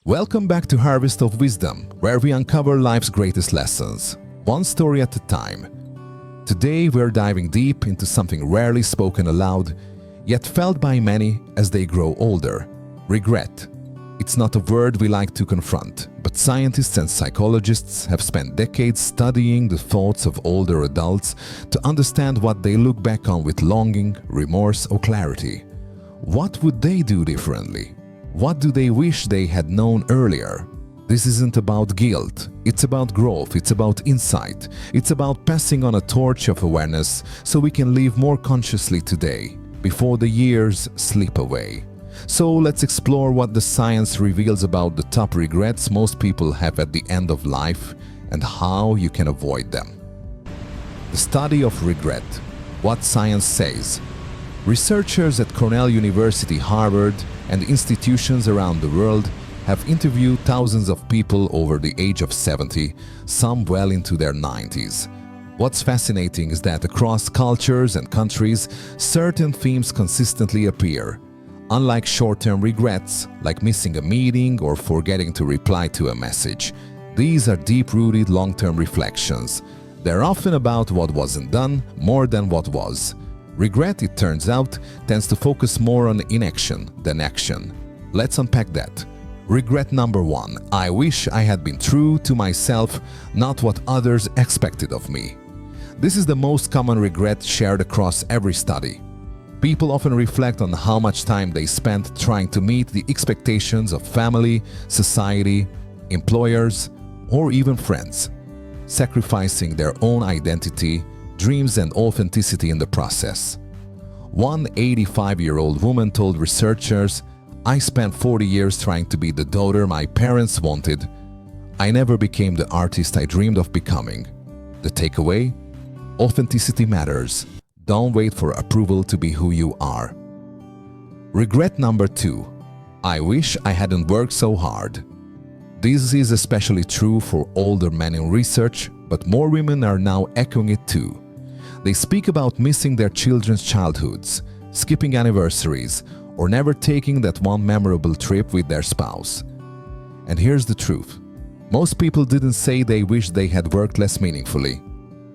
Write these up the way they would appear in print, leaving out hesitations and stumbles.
Welcome back to Harvest of Wisdom, where we uncover life's greatest lessons, one story at a time. Today we're diving deep into something rarely spoken aloud, yet felt by many as they grow older: regret. It's not a word we like to confront, but scientists and psychologists have spent decades studying the thoughts of older adults to understand what they look back on with longing, remorse, or clarity. What would they do differently? What do they wish they had known earlier? This isn't about guilt, it's about growth, it's about insight, it's about passing on a torch of awareness so we can live more consciously today, before the years slip away. So let's explore what the science reveals about the top regrets most people have at the end of life and how you can avoid them. The study of regret. What science says. Researchers at Cornell University, Harvard, and institutions around the world have interviewed thousands of people over the age of 70, some well into their 90s. What's fascinating is that across cultures and countries, certain themes consistently appear. Unlike short-term regrets, like missing a meeting or forgetting to reply to a message, these are deep-rooted long-term reflections. They're often about what wasn't done more than what was. Regret, it turns out, tends to focus more on inaction than action. Let's unpack that. Regret number 1. I wish I had been true to myself, not what others expected of me. This is the most common regret shared across every study. People often reflect on how much time they spent trying to meet the expectations of family, society, employers, or even friends, sacrificing their own identity, dreams, and authenticity in the process. One 85-year-old woman told researchers, "I spent 40 years trying to be the daughter my parents wanted. I never became the artist I dreamed of becoming." The takeaway? Authenticity matters. Don't wait for approval to be who you are. Regret number 2. I wish I hadn't worked so hard. This is especially true for older men in research, but more women are now echoing it too. They speak about missing their children's childhoods, skipping anniversaries, or never taking that one memorable trip with their spouse. And here's the truth. Most people didn't say they wish they had worked less meaningfully.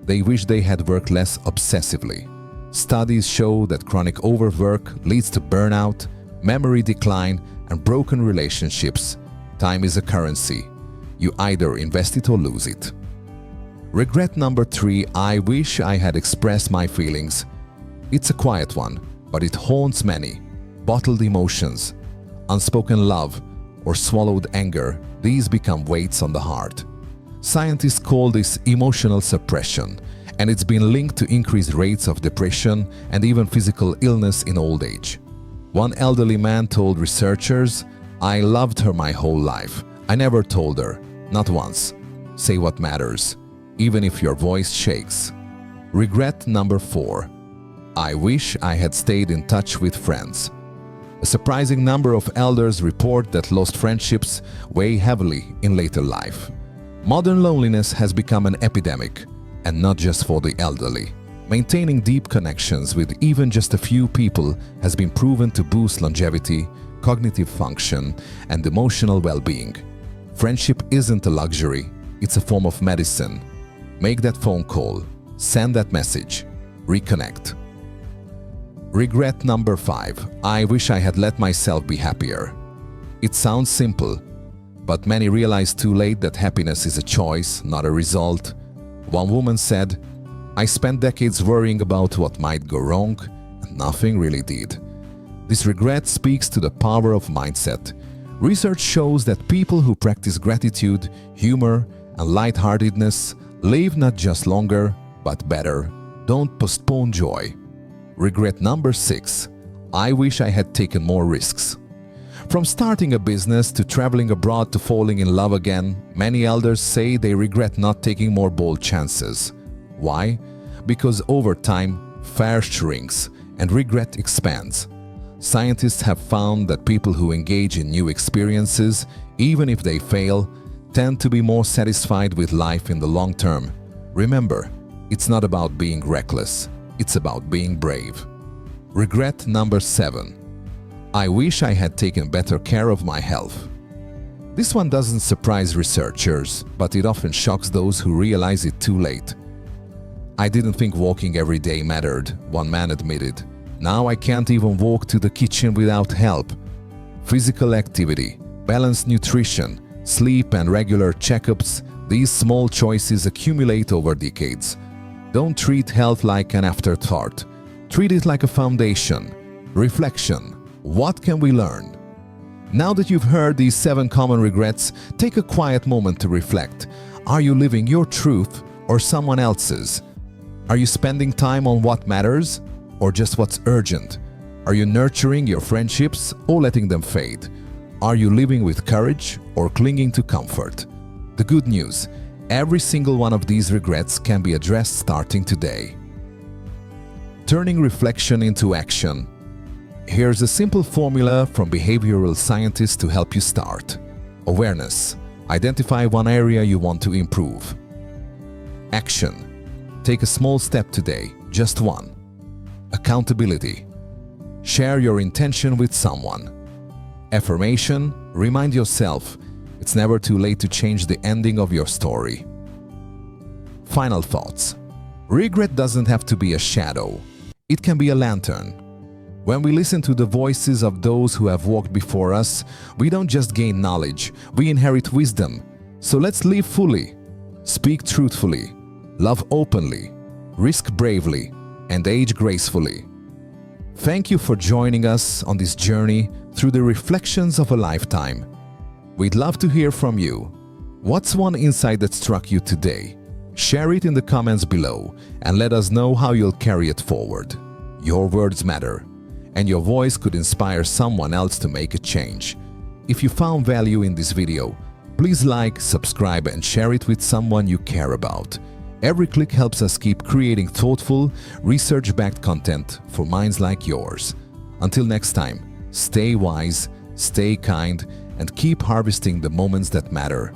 They wish they had worked less obsessively. Studies show that chronic overwork leads to burnout, memory decline, and broken relationships. Time is a currency. You either invest it or lose it. Regret number 3. I wish I had expressed my feelings. It's a quiet one, but it haunts many. Bottled emotions, unspoken love, or swallowed anger, these become weights on the heart. Scientists call this emotional suppression, and it's been linked to increased rates of depression and even physical illness in old age. One elderly man told researchers, "I loved her my whole life. I never told her, not once. Say what matters, even if your voice shakes." Regret number 4. I wish I had stayed in touch with friends. A surprising number of elders report that lost friendships weigh heavily in later life. Modern loneliness has become an epidemic, and not just for the elderly. Maintaining deep connections with even just a few people has been proven to boost longevity, cognitive function, and emotional well-being. Friendship isn't a luxury, it's a form of medicine. Make that phone call, send that message, reconnect. Regret number 5. I wish I had let myself be happier. It sounds simple, but many realize too late that happiness is a choice, not a result. One woman said, "I spent decades worrying about what might go wrong, and nothing really did." This regret speaks to the power of mindset. Research shows that people who practice gratitude, humor, and lightheartedness live not just longer, but better. Don't postpone joy. Regret number 6. I wish I had taken more risks. From starting a business to traveling abroad to falling in love again, many elders say they regret not taking more bold chances. Why? Because over time, fear shrinks and regret expands. Scientists have found that people who engage in new experiences, even if they fail, tend to be more satisfied with life in the long term. Remember, it's not about being reckless, it's about being brave. Regret number 7. I wish I had taken better care of my health. This one doesn't surprise researchers, but it often shocks those who realize it too late. "I didn't think walking every day mattered," one man admitted. "Now I can't even walk to the kitchen without help." Physical activity, balanced nutrition, sleep and regular checkups, these small choices accumulate over decades. Don't treat health like an afterthought. Treat it like a foundation. Reflection. What can we learn? Now that you've heard these 7 common regrets, take a quiet moment to reflect. Are you living your truth or someone else's? Are you spending time on what matters or just what's urgent? Are you nurturing your friendships or letting them fade? Are you living with courage or clinging to comfort? The good news, every single one of these regrets can be addressed starting today. Turning reflection into action. Here's a simple formula from behavioral scientists to help you start. Awareness. Identify one area you want to improve. Action. Take a small step today, just one. Accountability. Share your intention with someone. Affirmation. Remind yourself, it's never too late to change the ending of your story. Final thoughts. Regret doesn't have to be a shadow. It can be a lantern. When we listen to the voices of those who have walked before us, we don't just gain knowledge, we inherit wisdom. So let's live fully, speak truthfully, love openly, risk bravely, and age gracefully. Thank you for joining us on this journey through the reflections of a lifetime. We'd love to hear from you. What's one insight that struck you today? Share it in the comments below and let us know how you'll carry it forward. Your words matter, and your voice could inspire someone else to make a change. If you found value in this video, please like, subscribe, and share it with someone you care about. Every click helps us keep creating thoughtful, research-backed content for minds like yours. Until next time, stay wise, stay kind, and keep harvesting the moments that matter.